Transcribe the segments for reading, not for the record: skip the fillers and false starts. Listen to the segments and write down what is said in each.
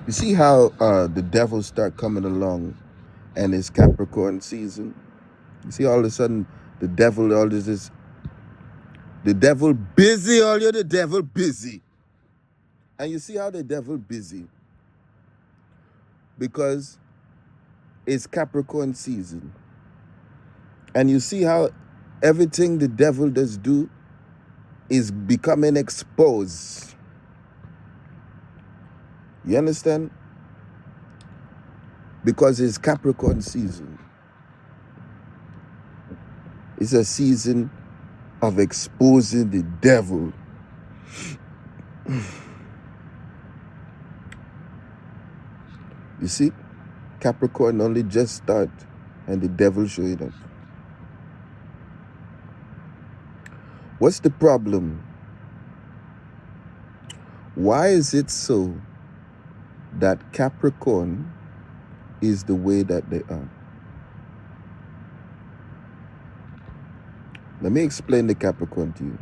You see how the devil start coming along and it's Capricorn season? You see all of a sudden the devil, all this is, the devil busy, all you the devil busy. And you see how the devil busy? Because it's Capricorn season. And you see how everything the devil does do is becoming exposed. You understand? Because it's Capricorn season. It's a season of exposing the devil. You see, Capricorn only just start and the devil showing up. What's the problem? Why is it so that Capricorn is the way that they are? Let me explain the Capricorn to you.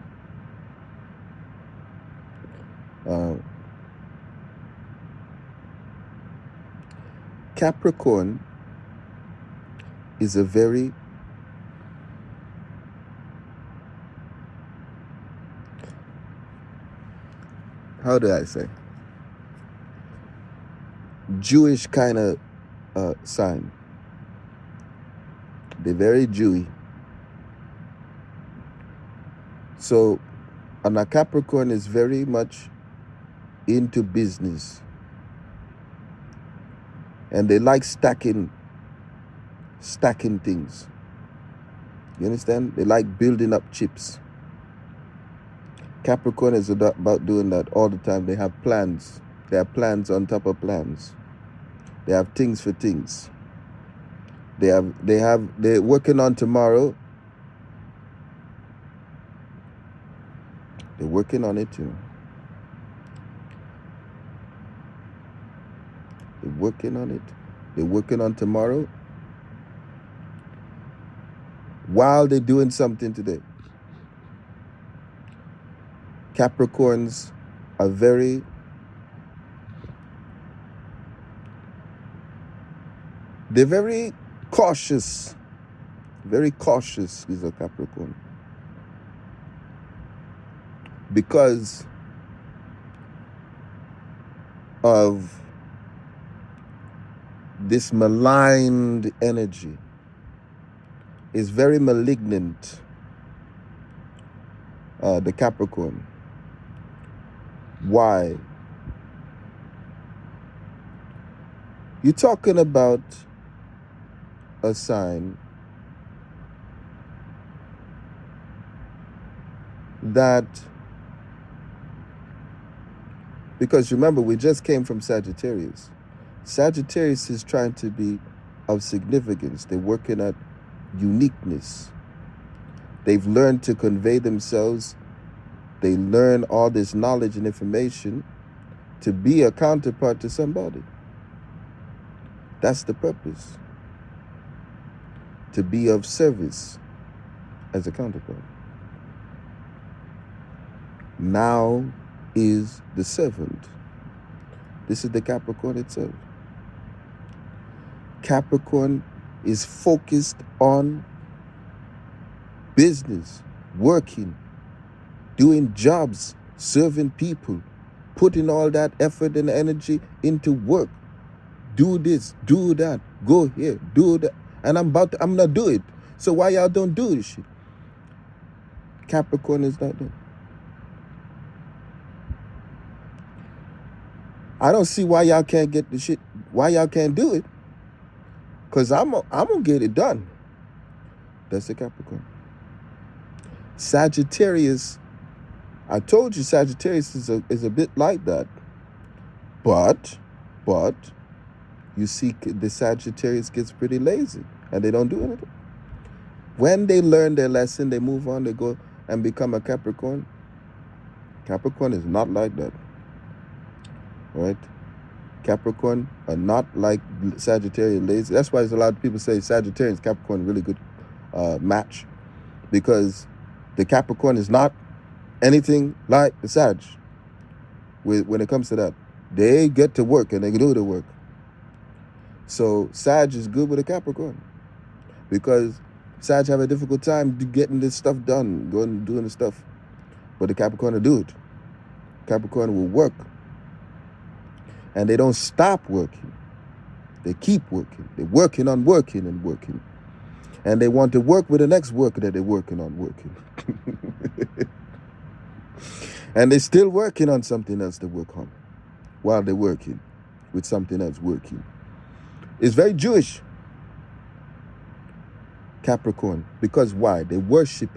Capricorn is a very how do I say, Jewish kind of sign. They're very Jewy. So, and a Capricorn is very much into business. And they like stacking things. You understand? They like building up chips. Capricorn is about doing that all the time. They have plans. They have plans on top of plans. They have things for things. They're working on tomorrow. They're working on it too. They're working on it. They're working on tomorrow while they're doing something today. Capricorns are very cautious. Very cautious is a Capricorn. Because of this maligned energy. Is very malignant, the Capricorn. Why? You're talking about a sign that, because remember, we just came from Sagittarius. Sagittarius is trying to be of significance. They're working at uniqueness. They've learned to convey themselves. They learn all this knowledge and information to be a counterpart to somebody. That's the purpose. To be of service as a counterpart. Now is the servant. This is the Capricorn itself. Capricorn is focused on business, working, doing jobs, serving people, putting all that effort and energy into work. Do this, do that, go here, do that. And I'm gonna do it. So why y'all don't do this shit? Capricorn is not that. I don't see why y'all can't get the shit, why y'all can't do it. Because I'm gonna get it done. That's the Capricorn. Sagittarius, I told you Sagittarius is a bit like that. But you see the Sagittarius gets pretty lazy and they don't do anything. When they learn their lesson, they move on, they go and become a Capricorn. Capricorn is not like that. Right? Capricorn are not like Sagittarius lazy. That's why there's a lot of people say Sagittarius and Capricorn really good match, because the Capricorn is not anything like the Sag when it comes to that. They get to work and they do the work. So Sag is good with a Capricorn because Sag have a difficult time getting this stuff done, going doing the stuff. But the Capricorn will do it. Capricorn will work. And they don't stop working. They keep working. They're working on working and working. And they want to work with the next worker that they're working on working. And they're still working on something else to work on while they're working with something else working. It's very Jewish, Capricorn. Because why? They worship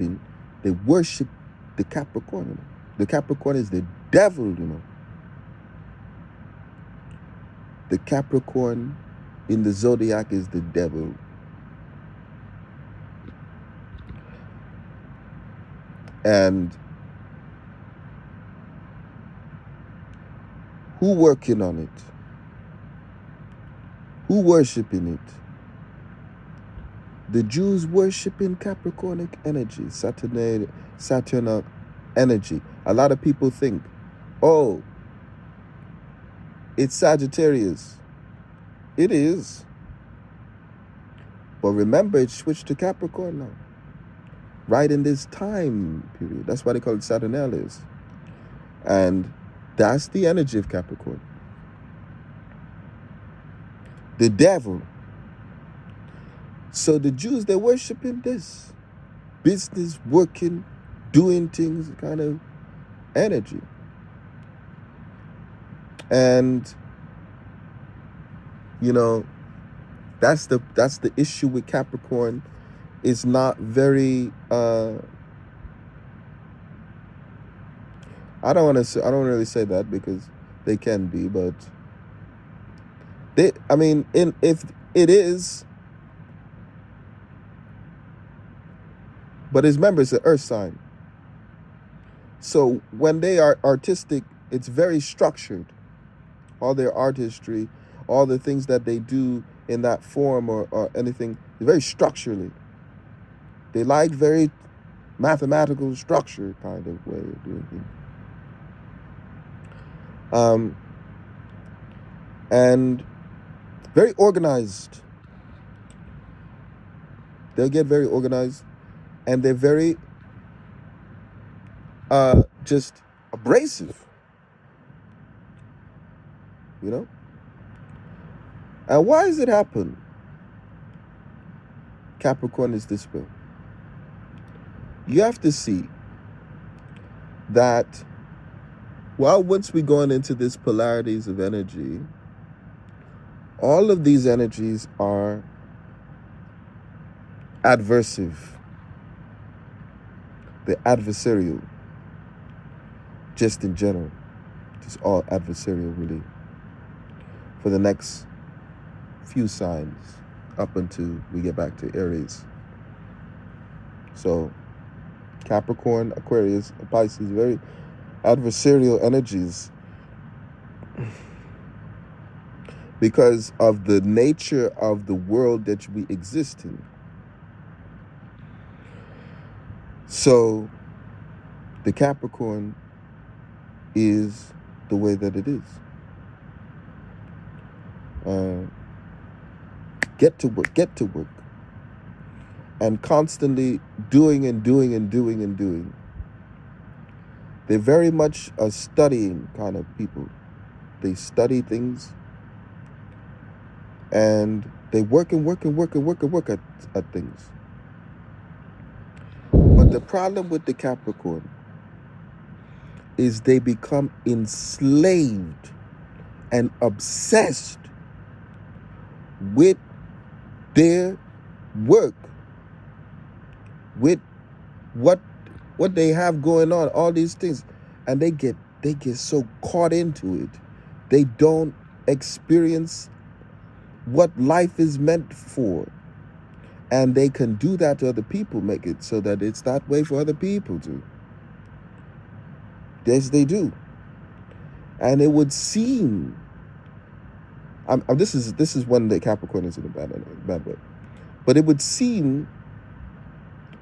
the Capricorn. You know? The Capricorn is the devil, you know. The Capricorn in the zodiac is the devil. And who working on it? Who worshiping it? The Jews worshiping Capricornic energy, Saturn energy. A lot of people think, oh, it's Sagittarius. It is. But remember, it switched to Capricorn now. Right in this time period. That's why they call it Saturnalia. And that's the energy of Capricorn. The devil. So the Jews, they're worshiping this business, working, doing things kind of energy. And you know, that's the issue with Capricorn. It's not very I don't really say that because they can be, but if it is, but remember, it's an earth sign. So when they are artistic, it's very structured. All their artistry, all the things that they do in that form or anything, very structurally. They like very mathematical structure kind of way of doing things. And very organized. They'll get very organized, and they're very just abrasive. You know? And why does it happen? Capricorn is this way. You have to see that once we go into these polarities of energy, all of these energies are adversive. They're adversarial. Just in general. It's all adversarial, really. For the next few signs up until we get back to Aries. So Capricorn, Aquarius, Pisces, very adversarial energies because of the nature of the world that we exist in. So the Capricorn is the way that it is. Get to work. And constantly doing and doing and doing and doing. They're very much a studying kind of people. They study things. And they work at things. But the problem with the Capricorn is they become enslaved and obsessed with their work, with what they have going on, all these things, and they get so caught into it, they don't experience what life is meant for, and they can do that to other people, make it so that it's that way for other people too. Yes, they do, and it would seem. This is when the Capricorn is in a bad way, but it would seem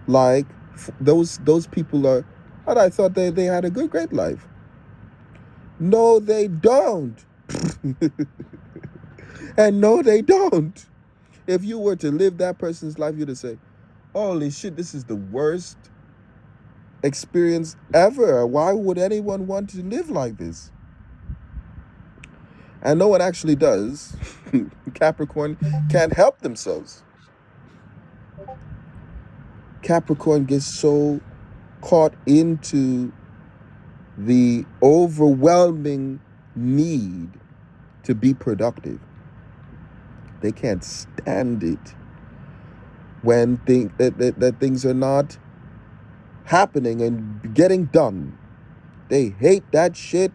like those people are. And I thought they had a great life. No, they don't. And no, they don't. If you were to live that person's life, you'd say, holy shit, this is the worst experience ever. Why would anyone want to live like this? And no one actually does. Capricorn can't help themselves. Capricorn gets so caught into the overwhelming need to be productive. They can't stand it when that things are not happening and getting done. They hate that shit.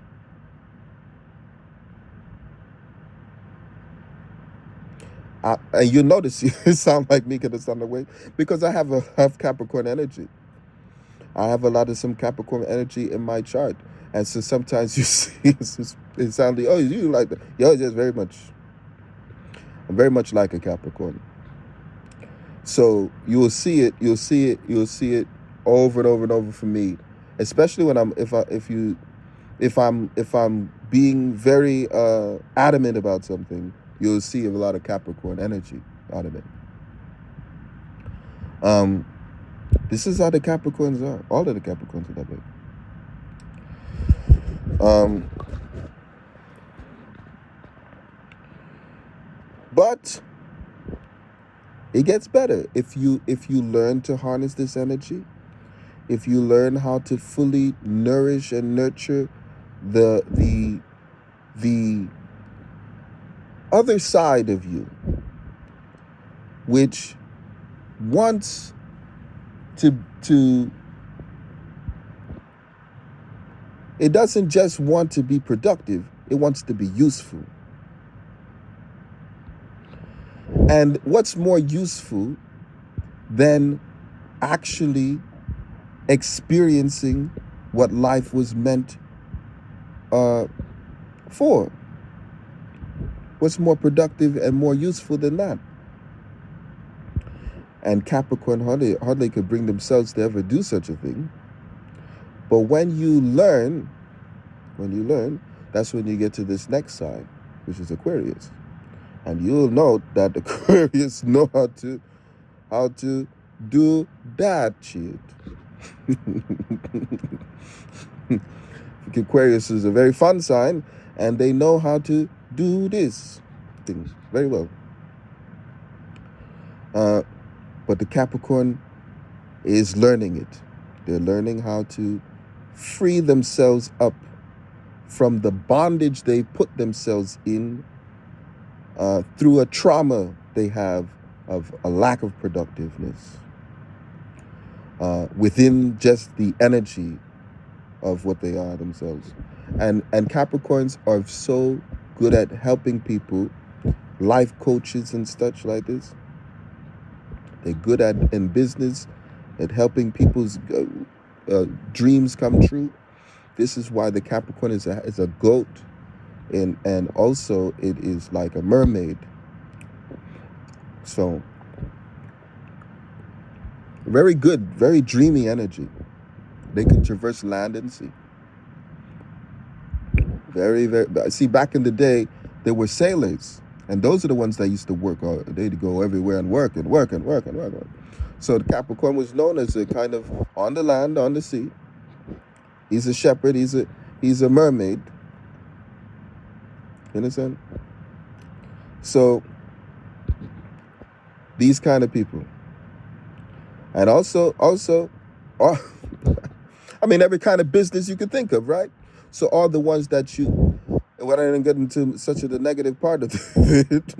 And you notice you sound like me because sound that way because I have Capricorn energy. I have a lot of some Capricorn energy in my chart, and so sometimes you see it sounds like, oh, you like that? Yo, just very much. I'm very much like a Capricorn. So you will see it. You'll see it. You'll see it over and over and over for me, especially when if I'm being very adamant about something. You'll see a lot of Capricorn energy out of it. This is how the Capricorns are. All of the Capricorns are that way. But it gets better if you learn to harness this energy. If you learn how to fully nourish and nurture the other side of you, which wants to it doesn't just want to be productive, it wants to be useful. And what's more useful than actually experiencing what life was meant for? What's more productive and more useful than that? And Capricorn hardly could bring themselves to ever do such a thing. But when you learn, that's when you get to this next side, which is Aquarius. And you'll note that Aquarius know how to do that shit. Aquarius is a very fun sign, and they know how to do this thing very well. But the Capricorn is learning it. They're learning how to free themselves up from the bondage they put themselves in through a trauma they have of a lack of productiveness within just the energy of what they are themselves. And Capricorns are so good at helping people, life coaches and such like this. They're good at in business, at helping people's dreams come true. This is why the Capricorn is a goat, and also it is like a mermaid. So very good, very dreamy energy. They can traverse land and sea. Very, very. See, back in the day, there were sailors, and those are the ones that used to work. They'd go everywhere and work. So the Capricorn was known as a kind of on the land, on the sea. He's a shepherd. He's a mermaid. You understand? So these kind of people, and also, I mean, every kind of business you could think of, right? So all the ones that you, well, I didn't get into such a the negative part of it,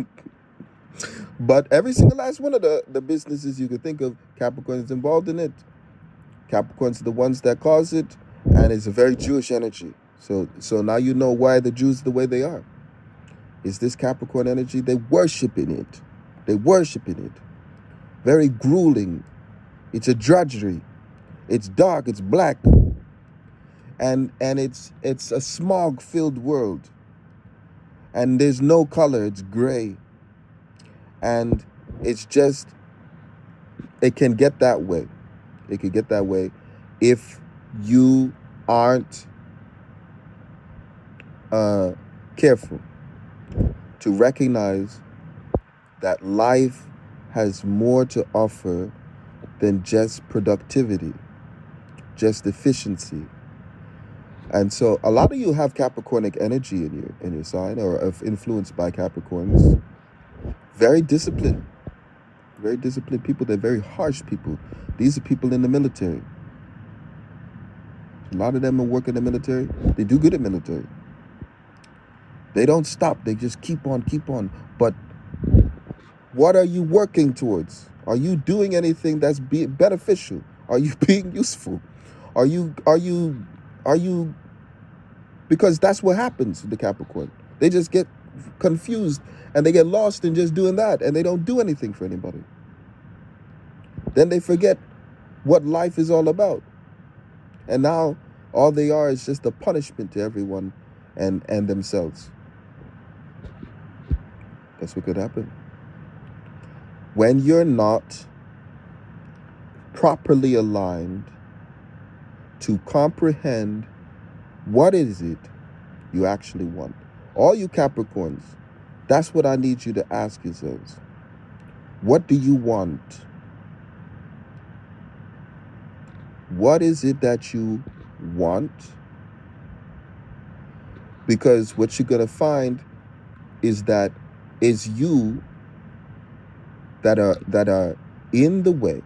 but every single last one of the businesses you could think of, Capricorn is involved in it. Capricorns are the ones that cause it, and it's a very Jewish energy. So now you know why the Jews are the way they are. It's this Capricorn energy. They worship in it. Very grueling. It's a drudgery. It's dark. It's black. And it's a smog-filled world. And there's no color. It's gray. And it's just, it can get that way. It could get that way if you aren't careful to recognize that life has more to offer than just productivity, just efficiency. And so a lot of you have Capricornic energy in your sign, or are influenced by Capricorns. Very disciplined. Very disciplined people. They're very harsh people. These are people in the military. A lot of them are working in the military. They do good in the military. They don't stop. They just keep on, keep on. But what are you working towards? Are you doing anything that's beneficial? Are you being useful? Are you because that's what happens with the Capricorn. They just get confused and they get lost in just doing that, and they don't do anything for anybody. Then they forget what life is all about. And now all they are is just a punishment to everyone and themselves. That's what could happen. When you're not properly aligned to comprehend what is it you actually want. All you Capricorns, that's what I need you to ask yourselves. What do you want? What is it that you want? Because what you're going to find is that it's you that are in the way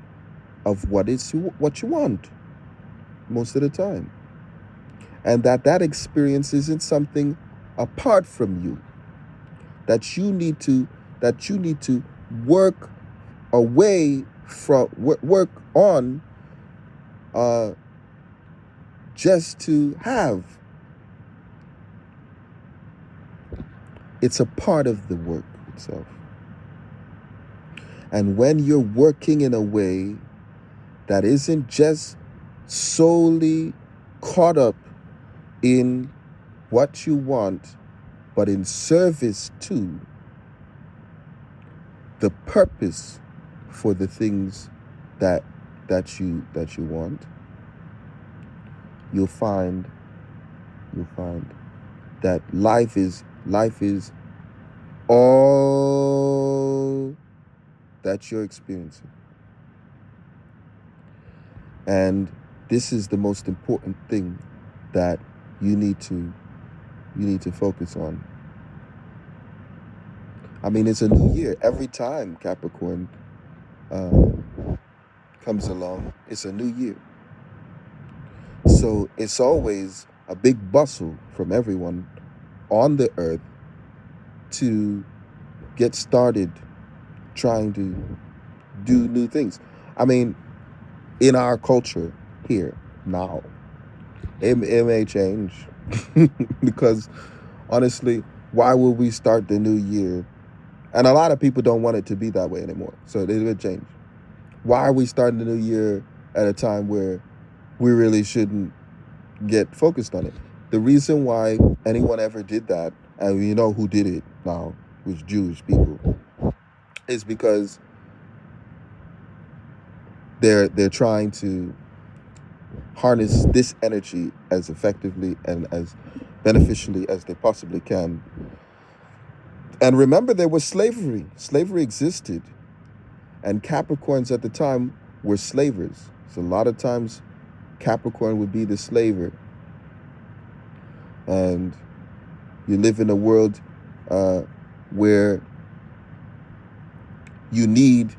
of what you want most of the time. And that experience isn't something apart from you. That you need to work away from, work on, just to have. It's a part of the work itself. And when you're working in a way that isn't just solely caught up in what you want, but in service to the purpose for the things that you want, you'll find that life is all that you're experiencing. And this is the most important thing that you need to focus on. I mean, it's a new year. Every time Capricorn comes along, it's a new year. So it's always a big bustle from everyone on the earth to get started trying to do new things. I mean, in our culture here now, it may change because honestly, why would we start the new year? And a lot of people don't want it to be that way anymore. So it would change. Why are we starting the new year at a time where we really shouldn't get focused on it? The reason why anyone ever did that, and you know who did it now, was Jewish people, is because they're trying to harness this energy as effectively and as beneficially as they possibly can. And remember, there was slavery. Slavery existed. And Capricorns at the time were slavers. So a lot of times Capricorn would be the slaver. And you live in a world where you need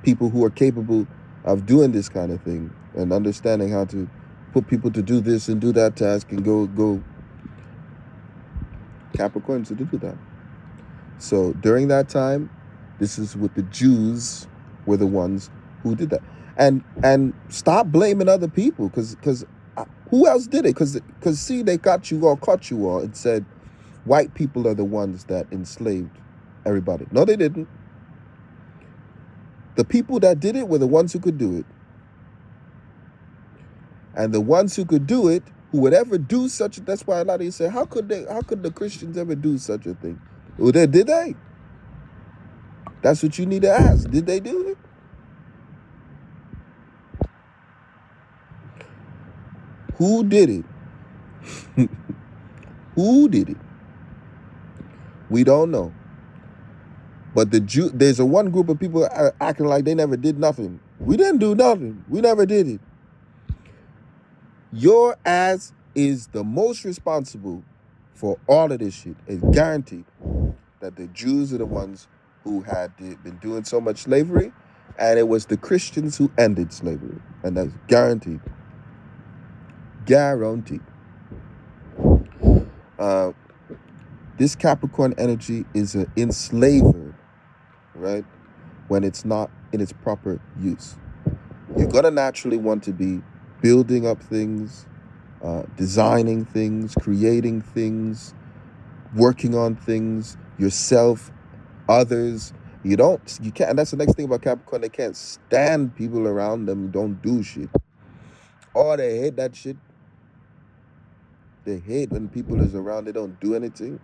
people who are capable of doing this kind of thing and understanding how to put people to do this and do that task and go. Capricorns to do that. So during that time, this is what the Jews were the ones who did that. And stop blaming other people, because who else did it? Because see, they caught you all and said white people are the ones that enslaved everybody. No, they didn't. The people that did it were the ones who could do it. And the ones who could do it, who would ever do such, that's why a lot of you say, how could the Christians ever do such a thing? Well, did they? That's what you need to ask. Did they do it? Who did it? Who did it? We don't know. But there's a one group of people acting like they never did nothing. We didn't do nothing. We never did it. Your ass is the most responsible for all of this shit. It's guaranteed that the Jews are the ones who had been doing so much slavery, and it was the Christians who ended slavery. And that's guaranteed. Guaranteed. This Capricorn energy is an enslaver, right? When it's not in its proper use. You're going to naturally want to be building up things, designing things, creating things, working on things, yourself, others. You can't, and that's the next thing about Capricorn, they can't stand people around them who don't do shit. Or they hate that shit. They hate when people is around, they don't do anything.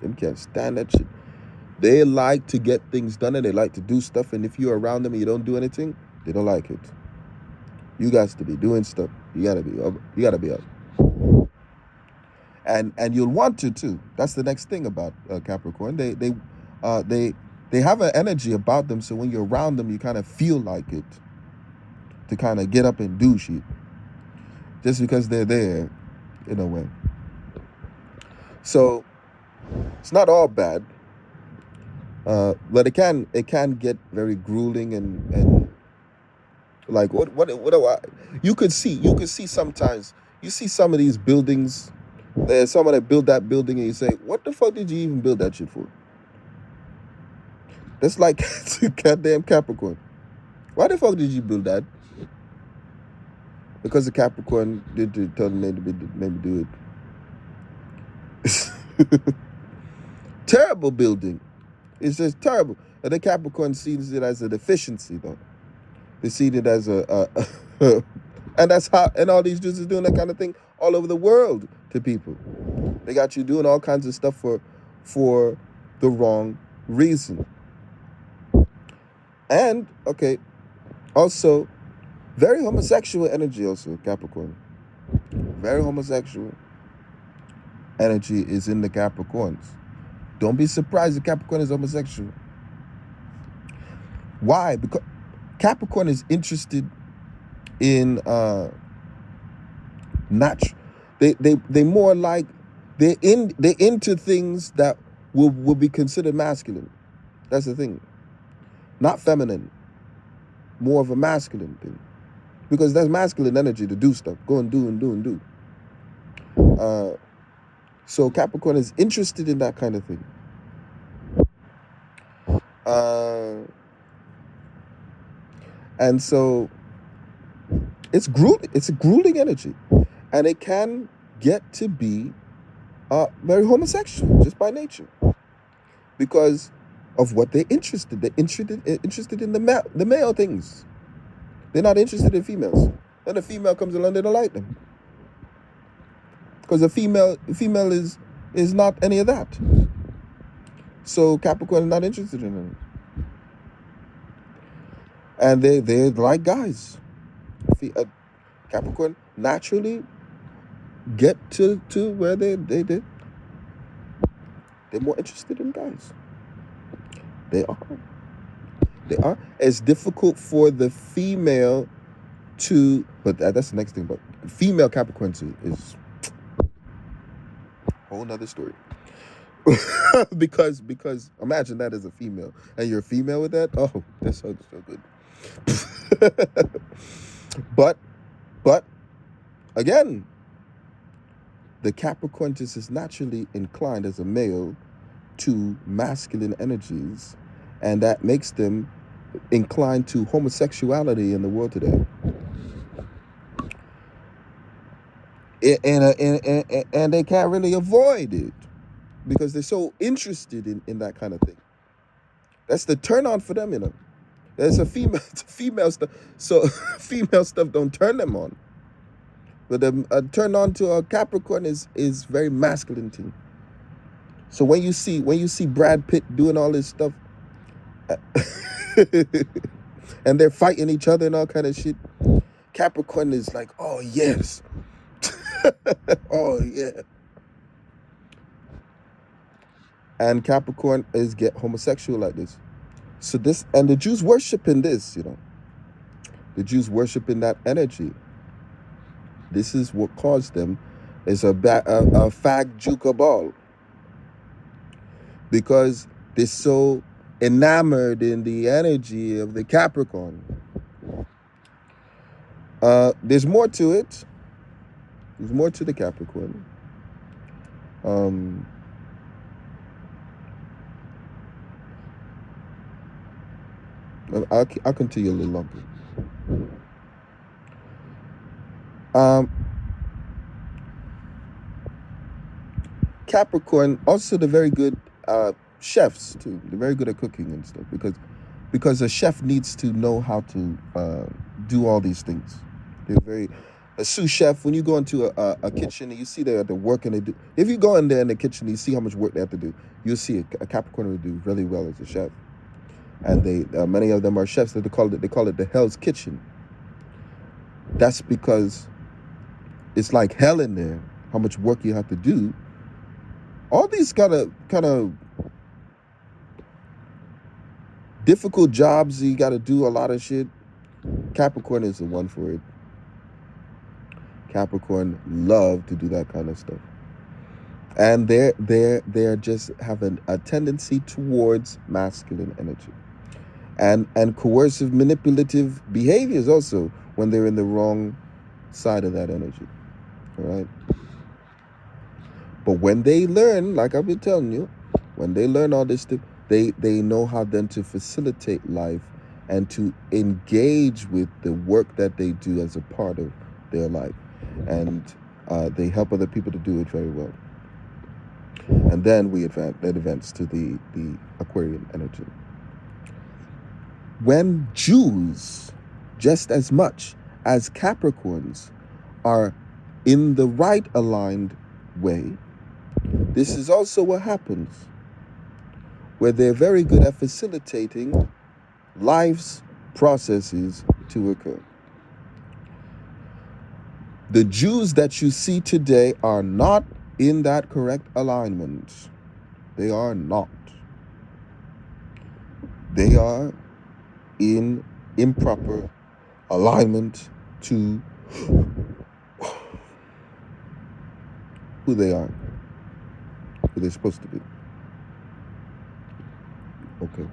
Them can't stand that shit. They like to get things done and they like to do stuff, and if you're around them and you don't do anything, they don't like it. You guys to be doing stuff. You gotta be up. And you'll want to too. That's the next thing about Capricorn. They have an energy about them, so when you're around them, you kind of feel like it to kind of get up and do shit, just because they're there, in a way. So it's not all bad, but it can get very grueling and like what do I? You could see sometimes you see some of these buildings. There's someone that built that building and you say, what the fuck did you even build that shit for? That's like goddamn Capricorn. Why the fuck did you build that? Because the Capricorn did tell them maybe do it. Terrible building. It's just terrible. And the Capricorn sees it as a deficiency, though. They see it as a and that's how, and all these Jews is doing that kind of thing all over the world to people. They got you doing all kinds of stuff for the wrong reason. And, okay, also, very homosexual energy also, Capricorn. Very homosexual energy is in the Capricorns. Don't be surprised if Capricorn is homosexual. Why? Because Capricorn is interested in natural. They more like they're into things that will be considered masculine. That's the thing. Not feminine. More of a masculine thing. Because that's masculine energy to do stuff. Go and do. So Capricorn is interested in that kind of thing. And so it's a grueling energy. And it can get to be very homosexual just by nature. Because of what they're interested. They're interested in the male things. They're not interested in females. When a female comes along, they don't like them. Because a female is not any of that. So Capricorn is not interested in them. And they're like guys. Capricorn naturally get to where they're more interested in guys. They are. It's difficult for the female to, but that's the next thing. But female Capricorn is a whole nother story. because imagine that as a female, and you're a female with that. Oh, that's so good. But again, the Capricorn just is naturally inclined as a male to masculine energies, and that makes them inclined to homosexuality in the world today. And they can't really avoid it because they're so interested in that kind of thing. That's the turn on for them, There's a female stuff. So female stuff don't turn them on. But the turn on to a Capricorn is very masculine thing. So when you see Brad Pitt doing all this stuff, and they're fighting each other and all kind of shit, Capricorn is like, oh yes, oh yeah. And Capricorn is get homosexual like this. So this, and the Jews worshiping this, the Jews worshiping that energy. This is what caused them is a fag juka ball, because they're so enamored in the energy of the Capricorn. There's more to it. There's more to the Capricorn. I'll continue a little longer. Capricorn also, they're very good chefs too. They're very good at cooking and stuff, because a chef needs to know how to do all these things. A sous chef, when you go into a kitchen and you see the work and they do, if you go in there in the kitchen and you see how much work they have to do, you'll see a Capricorn will do really well as a chef. And they many of them are chefs that they call it the Hell's Kitchen. That's because it's like hell in there, how much work you have to do. All these kind of difficult jobs, you got to do a lot of shit. Capricorn is the one for it. Capricorn love to do that kind of stuff, and they're just having a tendency towards masculine energy, and coercive, manipulative behaviors also when they're in the wrong side of that energy. All right. But when they learn, like I've been telling you, when they learn all this stuff, they know how then to facilitate life and to engage with the work that they do as a part of their life. And they help other people to do it very well. And then we advance to the Aquarian energy. When Jews, just as much as Capricorns, are in the right aligned way, this is also what happens, where they're very good at facilitating life's processes to occur. The Jews that you see today are not in that correct alignment. They are not. They are in improper alignment to who they are, who they're supposed to be. Okay.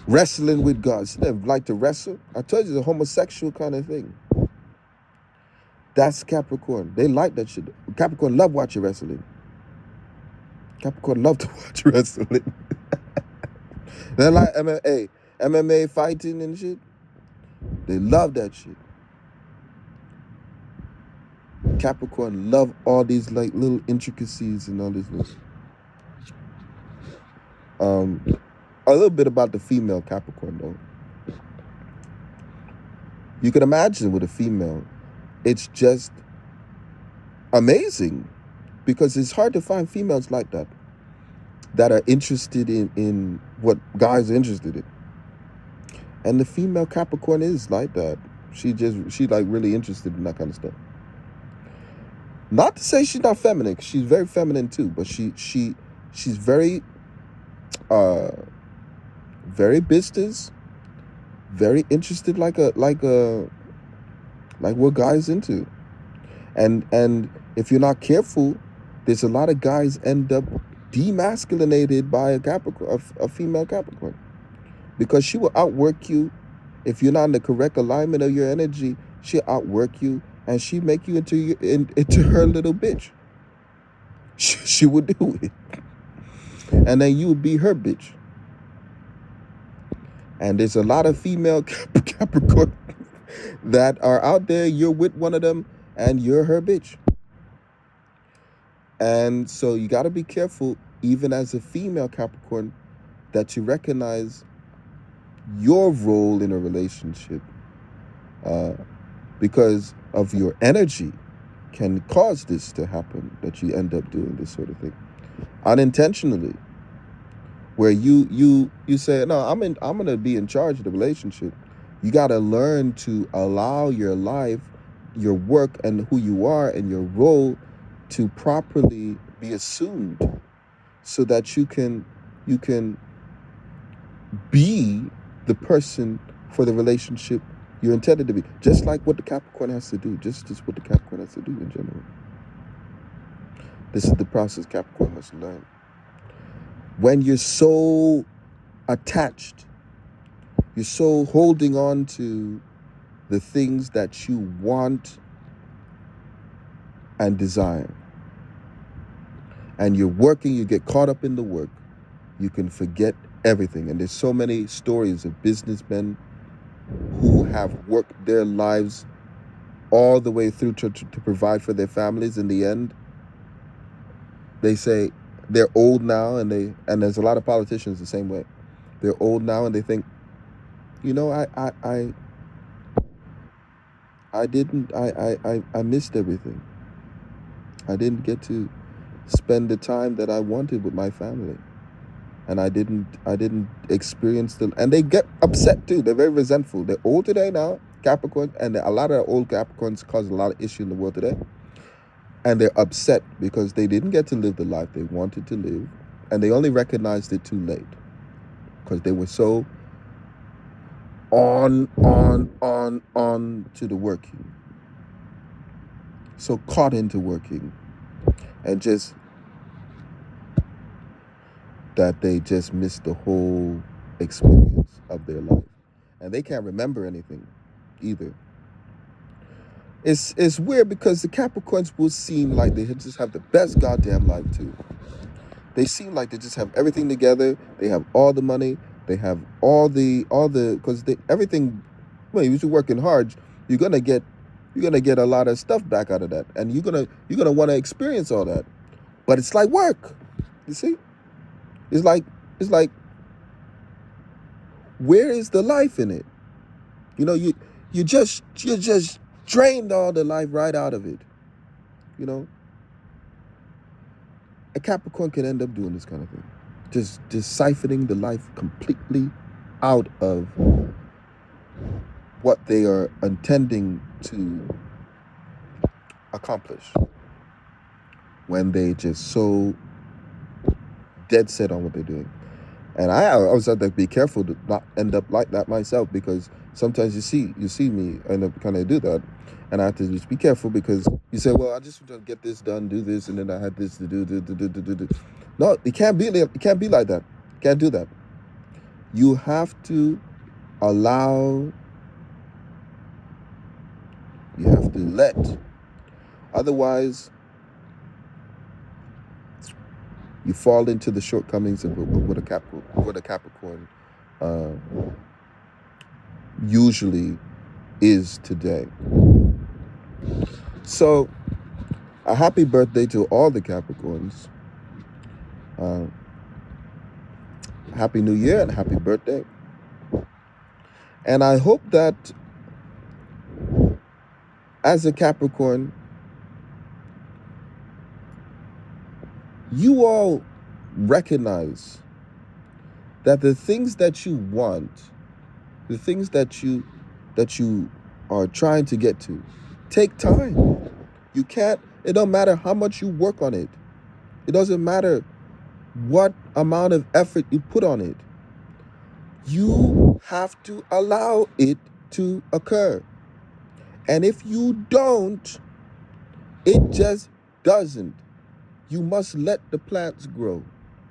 Wrestling with God. See, they like to wrestle. I told you, it's a homosexual kind of thing. That's Capricorn. They like that shit. Capricorn love watching wrestling. Capricorn love to watch wrestling. They like MMA fighting and shit. They love that shit. Capricorn love all these like little intricacies and all this. A little bit about the female Capricorn though. You can imagine with a female, it's just amazing, because it's hard to find females like that are interested in what guys are interested in. And the female Capricorn is like that. She like really interested in that kind of stuff. Not to say she's not feminine, 'cause she's very feminine too, but she's very very business, very interested like what guys into. And if you're not careful, there's a lot of guys end up demasculinated by a Capricorn, a female Capricorn, because she will outwork you. If you're not in the correct alignment of your energy, she'll outwork you, and she make you into her little bitch. She would do it, and then you would be her bitch. And there's a lot of female Capricorn that are out there. You're with one of them, and you're her bitch. And so you got to be careful, even as a female Capricorn, that you recognize your role in a relationship, because of your energy can cause this to happen, that you end up doing this sort of thing unintentionally, where you say, no, I'm gonna be in charge of the relationship. You got to learn to allow your life, your work, and who you are and your role to properly be assumed so that you can be the person for the relationship you're intended to be. Just like what the Capricorn has to do. Just what the Capricorn has to do in general. This is the process Capricorn must learn. When you're so attached, you're so holding on to the things that you want and desire, and you're working, you get caught up in the work, you can forget everything. And there's so many stories of businessmen who have worked their lives all the way through to provide for their families. In the end, they say they're old now, and there's a lot of politicians the same way. They're old now and they think, you know, I didn't I missed everything. I didn't get to spend the time that I wanted with my family. And I didn't experience the, and they get upset too. They're very resentful. They're old today now, Capricorn, and a lot of old Capricorns cause a lot of issue in the world today. And they're upset because they didn't get to live the life they wanted to live, and they only recognized it too late because they were so on to the working, so caught into working, and just that they just missed the whole experience of their life, and they can't remember anything either. It's weird because the Capricorns will seem like they just have the best goddamn life too. They seem like they just have everything together. They have all the money. They have all the because they everything. Well, you're working hard. You're gonna get a lot of stuff back out of that, and you're gonna want to experience all that. But it's like work. You see, it's like it's like where is the life in it? You know, you just drained all the life right out of it. You know, a Capricorn can end up doing this kind of thing, just siphoning the life completely out of what they are intending to accomplish when they just so dead set on what they're doing. And I always have to be careful to not end up like that myself, because sometimes you see me end up kind of do that, and I have to just be careful because you say, well, I just want to get this done, do this, and then I had this to do. No, it can't be like that. Can't do that. You have to allow. You have to let. Otherwise, you fall into the shortcomings of what a Capricorn usually is today. So, a happy birthday to all the Capricorns. Happy New Year and happy birthday. And I hope that as a Capricorn, you all recognize that the things that you want, the things that you are trying to get to, take time. You can't, it don't matter how much you work on it. It doesn't matter what amount of effort you put on it. You have to allow it to occur. And if you don't, it just doesn't. You must let the plants grow.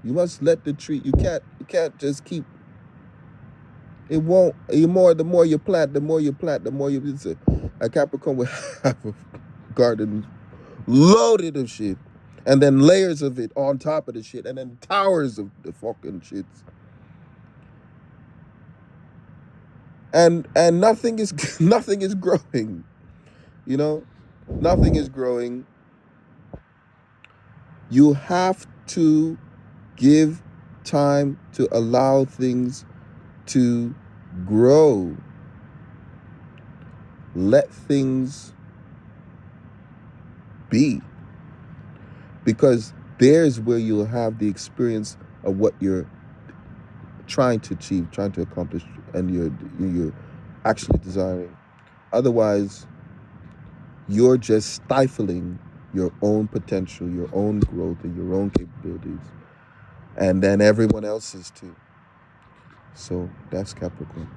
You must let the tree. You can't just keep. It won't. The more you plant, the more you plant, the more you. A Capricorn will have a garden loaded of shit, and then layers of it on top of the shit, and then towers of the fucking shits. And nothing is nothing is growing. You know, nothing is growing. You have to give time to allow things to grow. Let things be. Because there's where you'll have the experience of what you're trying to achieve, trying to accomplish, and you're actually desiring. Otherwise, you're just stifling your own potential, your own growth, and your own capabilities. and then everyone else is too. So that's Capricorn.